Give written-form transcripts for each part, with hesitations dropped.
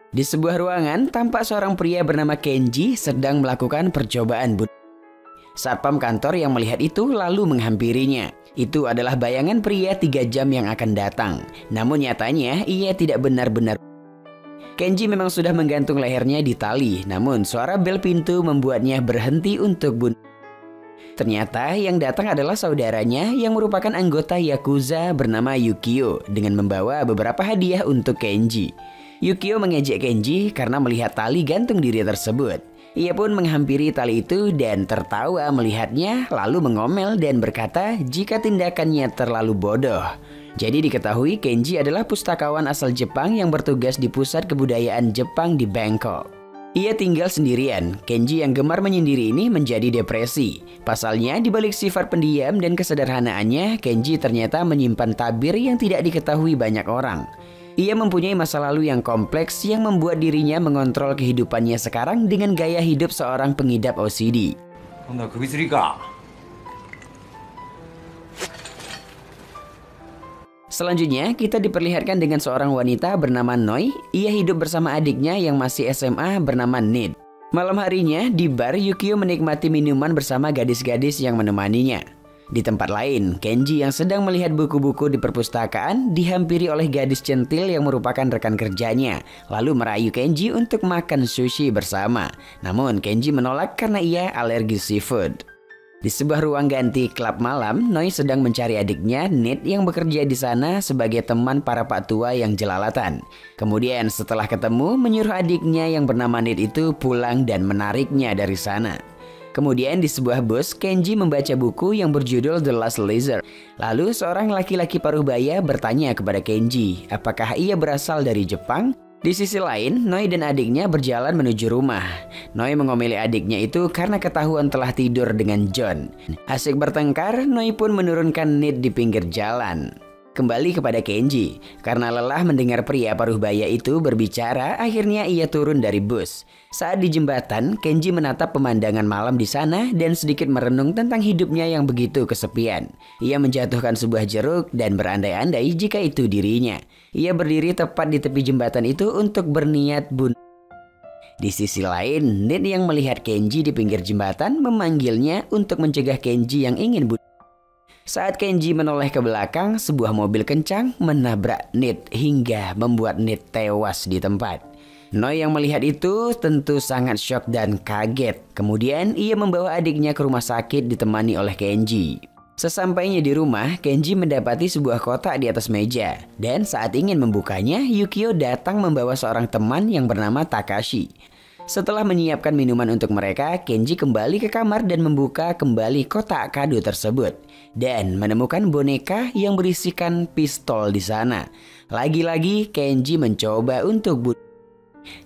Di sebuah ruangan, tampak seorang pria bernama Kenji sedang melakukan percobaan bunuh. Satpam kantor yang melihat itu lalu menghampirinya. Itu adalah bayangan pria 3 jam yang akan datang. Namun nyatanya ia tidak benar-benar. Kenji memang sudah menggantung lehernya di tali, namun suara bel pintu membuatnya berhenti untuk bunuh. Ternyata yang datang adalah saudaranya yang merupakan anggota Yakuza bernama Yukio dengan membawa beberapa hadiah untuk Kenji. Yukio mengejek Kenji karena melihat tali gantung diri tersebut. Ia pun menghampiri tali itu dan tertawa melihatnya, lalu mengomel dan berkata jika tindakannya terlalu bodoh. Jadi diketahui Kenji adalah pustakawan asal Jepang yang bertugas di pusat kebudayaan Jepang di Bangkok. Ia tinggal sendirian. Kenji yang gemar menyendiri ini menjadi depresi. Pasalnya, di balik sifat pendiam dan kesederhanaannya, Kenji ternyata menyimpan tabir yang tidak diketahui banyak orang. Ia mempunyai masa lalu yang kompleks yang membuat dirinya mengontrol kehidupannya sekarang dengan gaya hidup seorang pengidap OCD. Selanjutnya, kita diperlihatkan dengan seorang wanita bernama Noi. Ia hidup bersama adiknya yang masih SMA bernama Nid. Malam harinya, di bar, Yukio menikmati minuman bersama gadis-gadis yang menemaninya. Di tempat lain, Kenji yang sedang melihat buku-buku di perpustakaan dihampiri oleh gadis centil yang merupakan rekan kerjanya, lalu merayu Kenji untuk makan sushi bersama. Namun Kenji menolak karena ia alergi seafood. Di sebuah ruang ganti klub malam, Noi sedang mencari adiknya, Nid, yang bekerja di sana sebagai teman para pak tua yang jelalatan. Kemudian setelah ketemu, menyuruh adiknya yang bernama Nid itu pulang dan menariknya dari sana. Kemudian di sebuah bus, Kenji membaca buku yang berjudul The Last Lizard. Lalu seorang laki-laki paruh-baya bertanya kepada Kenji, apakah ia berasal dari Jepang? Di sisi lain, Noi dan adiknya berjalan menuju rumah. Noi mengomeli adiknya itu karena ketahuan telah tidur dengan John. Asik bertengkar, Noi pun menurunkan Nid di pinggir jalan. Kembali kepada Kenji, karena lelah mendengar pria paruh-baya itu berbicara, akhirnya ia turun dari bus. Saat di jembatan, Kenji menatap pemandangan malam di sana dan sedikit merenung tentang hidupnya yang begitu kesepian. Ia menjatuhkan sebuah jeruk dan berandai-andai jika itu dirinya. Ia berdiri tepat di tepi jembatan itu untuk berniat bunuh. Di sisi lain, Nid yang melihat Kenji di pinggir jembatan memanggilnya untuk mencegah Kenji yang ingin bunuh. Saat Kenji menoleh ke belakang, sebuah mobil kencang menabrak Nid hingga membuat Nid tewas di tempat. Noi yang melihat itu tentu sangat syok dan kaget. Kemudian ia membawa adiknya ke rumah sakit ditemani oleh Kenji. Sesampainya di rumah, Kenji mendapati sebuah kotak di atas meja. Dan saat ingin membukanya, Yukio datang membawa seorang teman yang bernama Takashi. Setelah menyiapkan minuman untuk mereka, Kenji kembali ke kamar dan membuka kembali kotak kado tersebut. Dan menemukan boneka yang berisikan pistol di sana. Lagi-lagi Kenji mencoba untuk bunuh.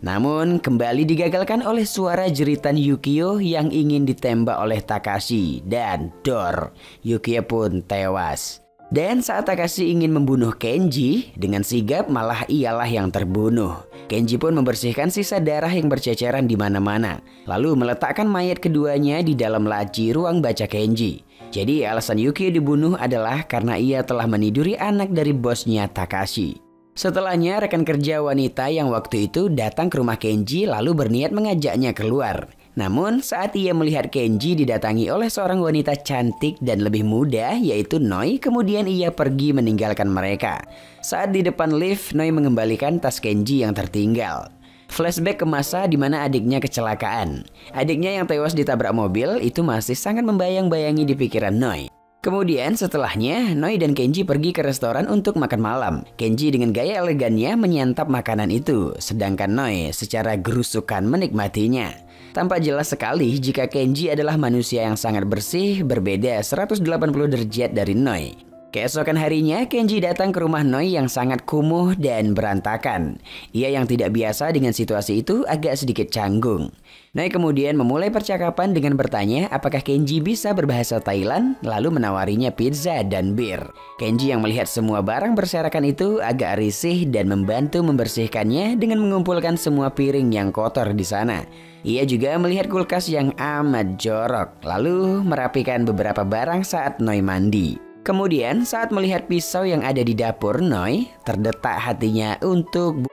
Namun kembali digagalkan oleh suara jeritan Yukio yang ingin ditembak oleh Takashi. Dan dor, Yukio pun tewas. Dan saat Takashi ingin membunuh Kenji, dengan sigap malah ialah yang terbunuh. Kenji pun membersihkan sisa darah yang berceceran di mana-mana. Lalu meletakkan mayat keduanya di dalam laci ruang baca Kenji. Jadi alasan Yukio dibunuh adalah karena ia telah meniduri anak dari bosnya Takashi. Setelahnya rekan kerja wanita yang waktu itu datang ke rumah Kenji lalu berniat mengajaknya keluar. Namun saat ia melihat Kenji didatangi oleh seorang wanita cantik dan lebih muda yaitu Noi, kemudian ia pergi meninggalkan mereka. Saat di depan lift, Noi mengembalikan tas Kenji yang tertinggal. Flashback ke masa di mana adiknya kecelakaan. Adiknya yang tewas ditabrak mobil itu masih sangat membayang-bayangi di pikiran Noi. Kemudian setelahnya, Noi dan Kenji pergi ke restoran untuk makan malam. Kenji dengan gaya elegannya menyantap makanan itu, sedangkan Noi secara gerusukan menikmatinya. Tampak jelas sekali jika Kenji adalah manusia yang sangat bersih, berbeda 180 derajat dari Noi. Keesokan harinya, Kenji datang ke rumah Noi yang sangat kumuh dan berantakan. Ia yang tidak biasa dengan situasi itu agak sedikit canggung. Noi kemudian memulai percakapan dengan bertanya apakah Kenji bisa berbahasa Thailand, lalu menawarinya pizza dan bir. Kenji yang melihat semua barang berserakan itu agak risih dan membantu membersihkannya dengan mengumpulkan semua piring yang kotor di sana. Ia juga melihat kulkas yang amat jorok, lalu merapikan beberapa barang saat Noi mandi. Kemudian saat melihat pisau yang ada di dapur Noi, terdetak hatinya untuk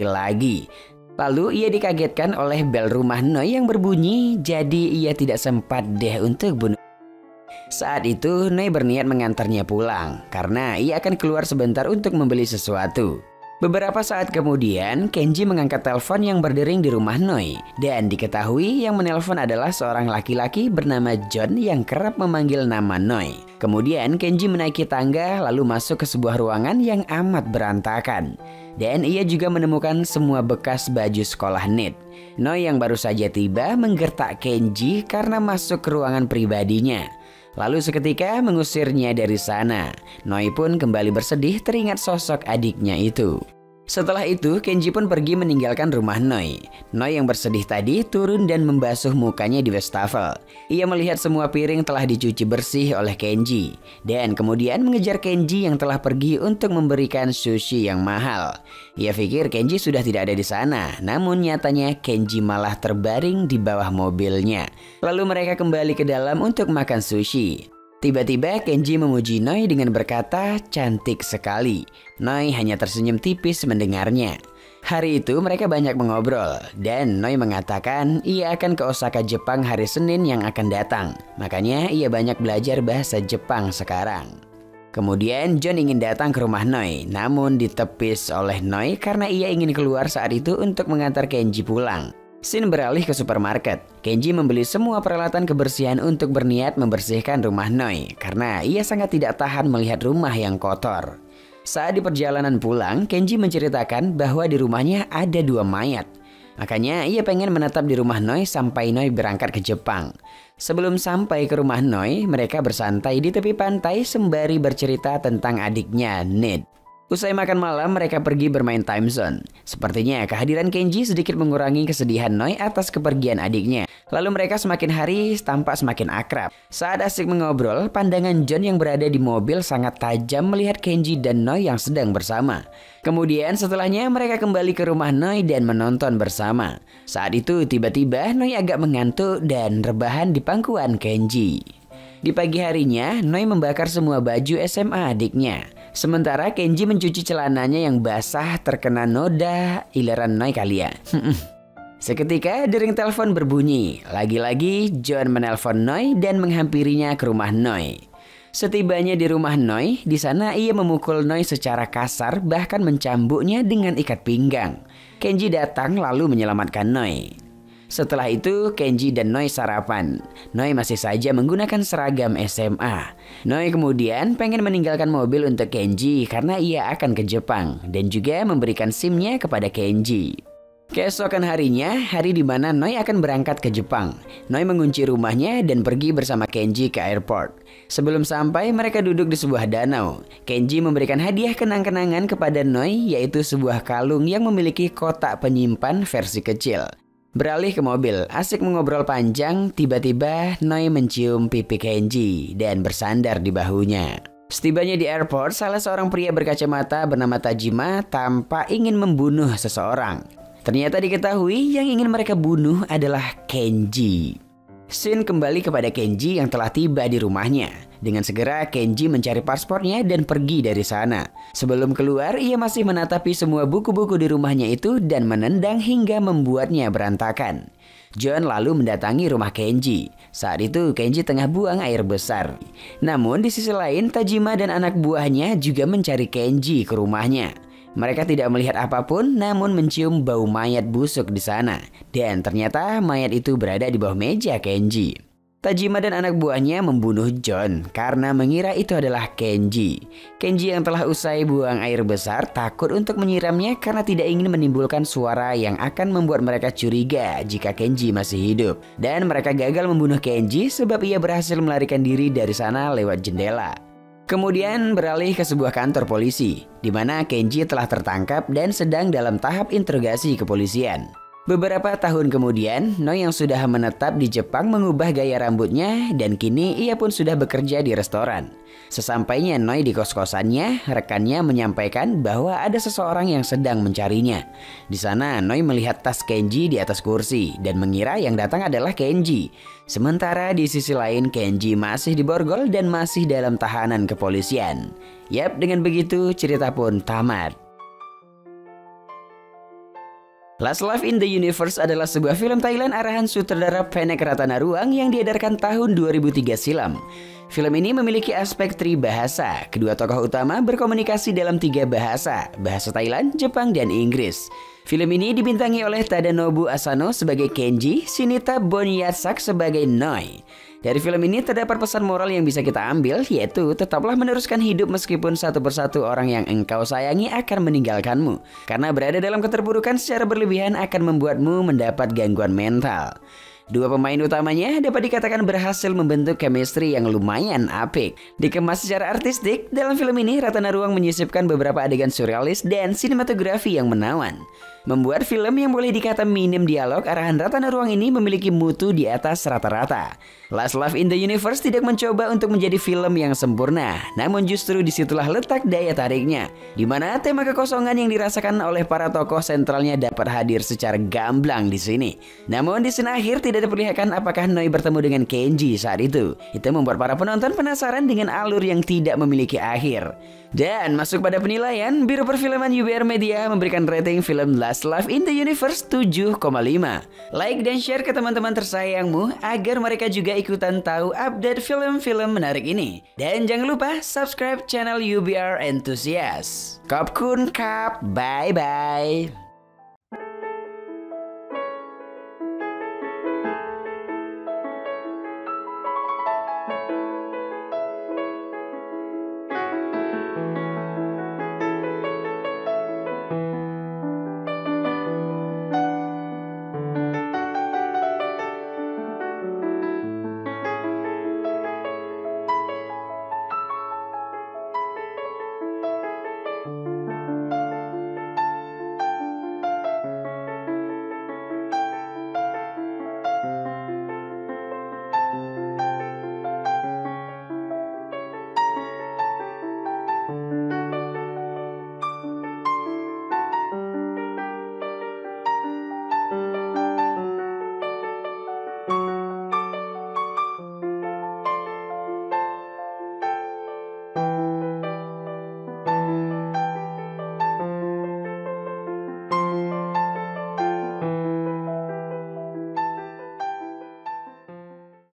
lagi. Lalu ia dikagetkan oleh bel rumah Noi yang berbunyi, jadi ia tidak sempat deh untuk bunuh. Saat itu Noi berniat mengantarnya pulang karena ia akan keluar sebentar untuk membeli sesuatu. Beberapa saat kemudian Kenji mengangkat telepon yang berdering di rumah Noi dan diketahui yang menelpon adalah seorang laki-laki bernama John yang kerap memanggil nama Noi. Kemudian Kenji menaiki tangga lalu masuk ke sebuah ruangan yang amat berantakan. Dan ia juga menemukan semua bekas baju sekolah Nid. Noi yang baru saja tiba menggertak Kenji karena masuk ke ruangan pribadinya. Lalu seketika mengusirnya dari sana. Noi pun kembali bersedih teringat sosok adiknya itu. Setelah itu Kenji pun pergi meninggalkan rumah Noi. Noi yang bersedih tadi turun dan membasuh mukanya di wastafel. Ia melihat semua piring telah dicuci bersih oleh Kenji. Dan kemudian mengejar Kenji yang telah pergi untuk memberikan sushi yang mahal. Ia pikir Kenji sudah tidak ada di sana. Namun nyatanya Kenji malah terbaring di bawah mobilnya. Lalu mereka kembali ke dalam untuk makan sushi. Tiba-tiba Kenji memuji Noi dengan berkata, "Cantik sekali." Noi hanya tersenyum tipis mendengarnya. Hari itu mereka banyak mengobrol dan Noi mengatakan ia akan ke Osaka, Jepang hari Senin yang akan datang. Makanya ia banyak belajar bahasa Jepang sekarang. Kemudian John ingin datang ke rumah Noi, namun ditepis oleh Noi karena ia ingin keluar saat itu untuk mengantar Kenji pulang. Scene beralih ke supermarket. Kenji membeli semua peralatan kebersihan untuk berniat membersihkan rumah Noi karena ia sangat tidak tahan melihat rumah yang kotor. Saat di perjalanan pulang, Kenji menceritakan bahwa di rumahnya ada 2 mayat. Makanya ia pengen menetap di rumah Noi sampai Noi berangkat ke Jepang. Sebelum sampai ke rumah Noi, mereka bersantai di tepi pantai sembari bercerita tentang adiknya Nid. Usai makan malam, mereka pergi bermain time zone. Sepertinya kehadiran Kenji sedikit mengurangi kesedihan Noi atas kepergian adiknya. Lalu mereka semakin hari tampak semakin akrab. Saat asik mengobrol, pandangan John yang berada di mobil sangat tajam melihat Kenji dan Noi yang sedang bersama. Kemudian setelahnya mereka kembali ke rumah Noi dan menonton bersama. Saat itu tiba-tiba Noi agak mengantuk dan rebahan di pangkuan Kenji. Di pagi harinya, Noi membakar semua baju SMA adiknya. Sementara Kenji mencuci celananya yang basah terkena noda. Ileran Noi kali ya. Seketika dering telepon berbunyi. Lagi-lagi John menelpon Noi dan menghampirinya ke rumah Noi. Setibanya di rumah Noi, di sana ia memukul Noi secara kasar bahkan mencambuknya dengan ikat pinggang. Kenji datang lalu menyelamatkan Noi. Setelah itu Kenji dan Noi sarapan. Noi masih saja menggunakan seragam SMA. Noi kemudian pengen meninggalkan mobil untuk Kenji karena ia akan ke Jepang dan juga memberikan SIM-nya kepada Kenji. Keesokan harinya, hari di mana Noi akan berangkat ke Jepang. Noi mengunci rumahnya dan pergi bersama Kenji ke airport. Sebelum sampai, mereka duduk di sebuah danau. Kenji memberikan hadiah kenang-kenangan kepada Noi, yaitu sebuah kalung yang memiliki kotak penyimpan versi kecil. Beralih ke mobil, asik mengobrol panjang, tiba-tiba Noi mencium pipi Kenji dan bersandar di bahunya. Setibanya di airport, salah seorang pria berkacamata bernama Tajima tampak ingin membunuh seseorang. Ternyata diketahui yang ingin mereka bunuh adalah Kenji. Scene kembali kepada Kenji yang telah tiba di rumahnya. Dengan segera Kenji mencari paspornya dan pergi dari sana. Sebelum keluar, ia masih menatapi semua buku-buku di rumahnya itu dan menendang hingga membuatnya berantakan. John lalu mendatangi rumah Kenji. Saat itu Kenji tengah buang air besar. Namun di sisi lain Tajima dan anak buahnya juga mencari Kenji ke rumahnya. Mereka tidak melihat apapun namun mencium bau mayat busuk di sana. Dan ternyata mayat itu berada di bawah meja Kenji. Tajima dan anak buahnya membunuh John karena mengira itu adalah Kenji. Kenji yang telah usai buang air besar takut untuk menyiramnya karena tidak ingin menimbulkan suara yang akan membuat mereka curiga jika Kenji masih hidup. Dan mereka gagal membunuh Kenji sebab ia berhasil melarikan diri dari sana lewat jendela. Kemudian beralih ke sebuah kantor polisi, di mana Kenji telah tertangkap dan sedang dalam tahap interogasi kepolisian. Beberapa tahun kemudian, Noi yang sudah menetap di Jepang mengubah gaya rambutnya dan kini ia pun sudah bekerja di restoran. Sesampainya Noi di kos-kosannya, rekannya menyampaikan bahwa ada seseorang yang sedang mencarinya. Di sana Noi melihat tas Kenji di atas kursi dan mengira yang datang adalah Kenji. Sementara di sisi lain Kenji masih diborgol dan masih dalam tahanan kepolisian. Yap, dengan begitu cerita pun tamat. Last Life in the Universe adalah sebuah film Thailand arahan sutradara Phanek Ratanaruang yang diedarkan tahun 2003 silam. Film ini memiliki aspek tribahasa. Kedua tokoh utama berkomunikasi dalam 3 bahasa Thailand, Jepang, dan Inggris. Film ini dibintangi oleh Tadanobu Asano sebagai Kenji, Shinita Bonyatsak sebagai Noi. Dari film ini terdapat pesan moral yang bisa kita ambil, yaitu tetaplah meneruskan hidup meskipun satu persatu orang yang engkau sayangi akan meninggalkanmu. Karena berada dalam keterpurukan secara berlebihan akan membuatmu mendapat gangguan mental. Dua pemain utamanya dapat dikatakan berhasil membentuk chemistry yang lumayan apik. Dikemas secara artistik, dalam film ini Ratanaruang menyisipkan beberapa adegan surrealis dan sinematografi yang menawan. Membuat film yang boleh dikata minim dialog, arahan Ratanaruang ini memiliki mutu di atas rata-rata. Last Life in the Universe tidak mencoba untuk menjadi film yang sempurna, namun justru disitulah letak daya tariknya, di mana tema kekosongan yang dirasakan oleh para tokoh sentralnya dapat hadir secara gamblang di sini. Namun di scene akhir tidak diperlihatkan apakah Noi bertemu dengan Kenji saat itu. Itu membuat para penonton penasaran dengan alur yang tidak memiliki akhir. Dan masuk pada penilaian, Biro Perfilman UBR Media memberikan rating film Last Life in the Universe 7,5. Like dan share ke teman-teman tersayangmu agar mereka juga ikutan tahu update film-film menarik ini. Dan jangan lupa subscribe channel UBR Enthusiast. Khop Kun Kap, bye bye.